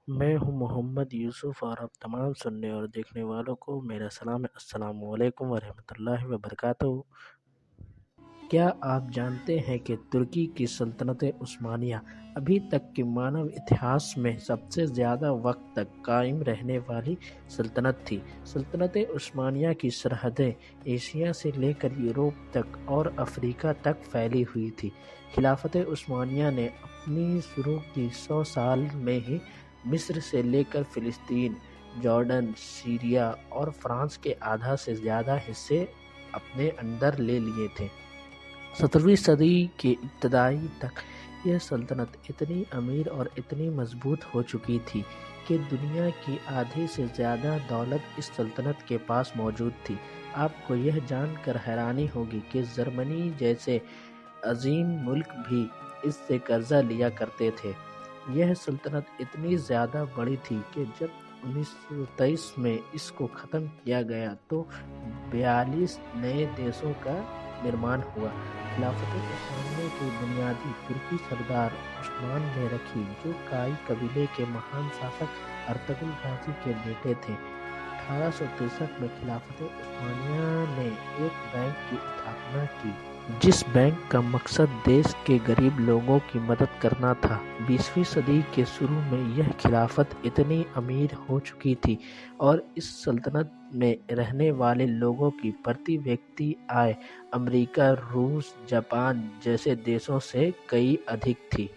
میں ہوں محمد یوسف اور آپ تمام سننے اور دیکھنے والوں کو میرا سلام ہے۔ السلام علیکم ورحمۃ اللہ وبرکاتہ۔ کیا آپ جانتے ہیں کہ ترکی کی سلطنت عثمانیہ ابھی تک کے مانو اتہاس میں سب سے زیادہ وقت تک قائم رہنے والی سلطنت تھی؟ سلطنت عثمانیہ کی سرحدیں ایشیا سے لے کر یورپ تک اور افریقہ تک پھیلی ہوئی تھی۔ خلافت عثمانیہ نے اپنی شروع کی 100 سال میں ہی مصر سے لے کر فلسطین، جارڈن، سیریا اور فرانس کے آدھا سے زیادہ حصے اپنے اندر لے لیے تھے۔ 17ویں صدی کے ابتدائی تک یہ سلطنت اتنی امیر اور اتنی مضبوط ہو چکی تھی کہ دنیا کی آدھی سے زیادہ دولت اس سلطنت کے پاس موجود تھی۔ آپ کو یہ جان کر حیرانی ہوگی کہ جرمنی جیسے عظیم ملک بھی اس سے قرضہ لیا کرتے تھے۔ یہ سلطنت اتنی زیادہ بڑی تھی کہ جب 1923 میں اس کو ختم کیا گیا تو 42 نئے دیسوں کا نرمان ہوا۔ خلافت عثمانیہ کی بنیادی ترکی سردار عثمان نے رکھی، جو کائی قبیلے کے مہان شاسک ارطغرل غازی کے بیٹے تھے۔ 1863 میں خلافت عثمانیہ نے ایک بینک کی استھاپنا کی، جس بینک کا مقصد دیش کے غریب لوگوں کی مدد کرنا تھا۔ 20ویں صدی کے شروع میں یہ خلافت اتنی امیر ہو چکی تھی اور اس سلطنت میں رہنے والے لوگوں کی پرتی ویکتی آئے امریکہ، روس، جاپان جیسے دیشوں سے کئی ادھک تھی۔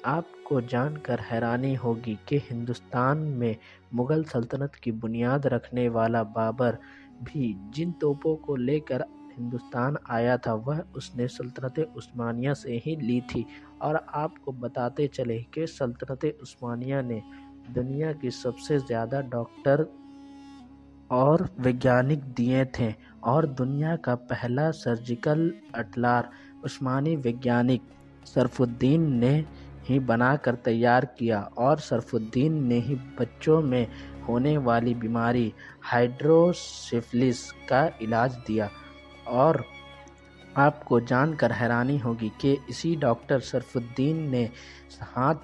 آپ کو جان کر حیرانی ہوگی کہ ہندوستان میں مغل سلطنت کی بنیاد رکھنے والا بابر بھی جن توپوں کو لے کر ہندوستان آیا تھا وہ اس نے سلطنت عثمانیہ سے ہی لی تھی۔ اور آپ کو بتاتے چلیں کہ سلطنت عثمانیہ نے دنیا کی سب سے زیادہ ڈاکٹر اور ویگیانک دیے تھے، اور دنیا کا پہلا سرجیکل اٹلار عثمانی ویگیانک شرف الدین نے ہی بنا کر تیار کیا، اور شرف الدین نے ہی بچوں میں ہونے والی بیماری ہائیڈروسیفلس کا علاج دیا۔ اور آپ کو جان کر حیرانی ہوگی کہ اسی ڈاکٹر شرف الدین نے ہاتھ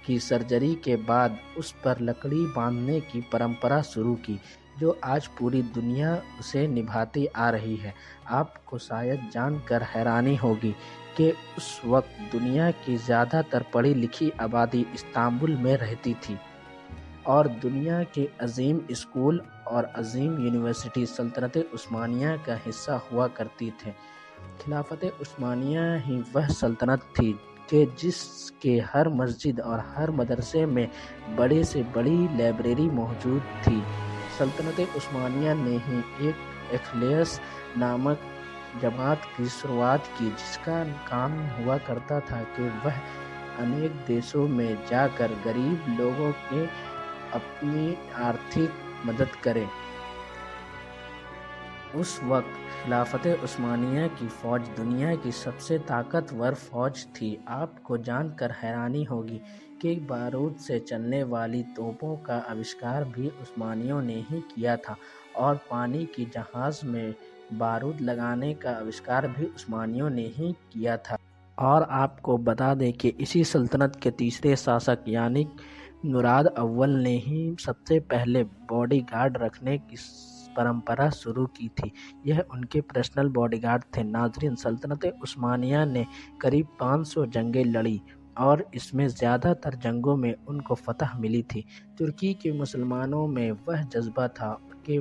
کی سرجری کے بعد اس پر لکڑی باندھنے کی پرمپرا شروع کی، جو آج پوری دنیا اسے نبھاتی آ رہی ہے۔ آپ کو شاید جان کر حیرانی ہوگی کہ اس وقت دنیا کی زیادہ تر پڑھی لکھی آبادی استنبول میں رہتی تھی، اور دنیا کے عظیم اسکول اور عظیم یونیورسٹی سلطنت عثمانیہ کا حصہ ہوا کرتی تھے۔ خلافت عثمانیہ ہی وہ سلطنت تھی کہ جس کے ہر مسجد اور ہر مدرسے میں بڑے سے بڑی لائبریری موجود تھی۔ سلطنت عثمانیہ نے ہی ایک اخلیص نامک جماعت کی شروعات کی، جس کا کام ہوا کرتا تھا کہ وہ انیک دیشوں میں جا کر غریب لوگوں کے اپنی آرتھک مدد کرے۔ اس وقت خلافت عثمانیہ کی فوج دنیا کی سب سے طاقتور فوج تھی۔ آپ کو جان کر حیرانی ہوگی کہ بارود سے چلنے والی توپوں کا آوشکار بھی عثمانیوں نے ہی کیا تھا، اور پانی کی جہاز میں بارود لگانے کا آوشکار بھی عثمانیوں نے ہی کیا تھا۔ اور آپ کو بتا دیں کہ اسی سلطنت کے تیسرے شاسک یعنی مراد اول نے ہی سب سے پہلے باڈی گارڈ رکھنے کی پرمپرا شروع کی تھی۔ یہ ان کے پرسنل باڈی گارڈ تھے۔ ناظرین، سلطنت عثمانیہ نے قریب 500 جنگیں لڑیں، اور اس میں زیادہ تر جنگوں میں ان کو فتح ملی تھی۔ ترکی کے مسلمانوں میں وہ جذبہ تھا کہ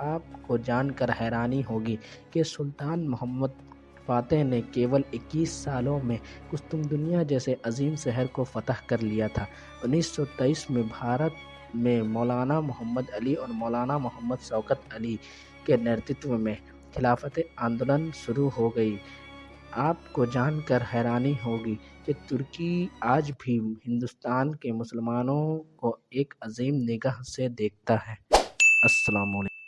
آپ کو جان کر حیرانی ہوگی کہ سلطان محمد فاتح نے کیول 21 سالوں میں قسطنطنیہ جیسے عظیم شہر کو فتح کر لیا تھا۔ 1923 میں بھارت میں مولانا محمد علی اور مولانا محمد شوکت علی کے نیترتو میں خلافت آندولن شروع ہو گئی۔ آپ کو جان کر حیرانی ہوگی کہ ترکی آج بھی ہندوستان کے مسلمانوں کو ایک عظیم نگاہ سے دیکھتا ہے۔ السلام علیکم۔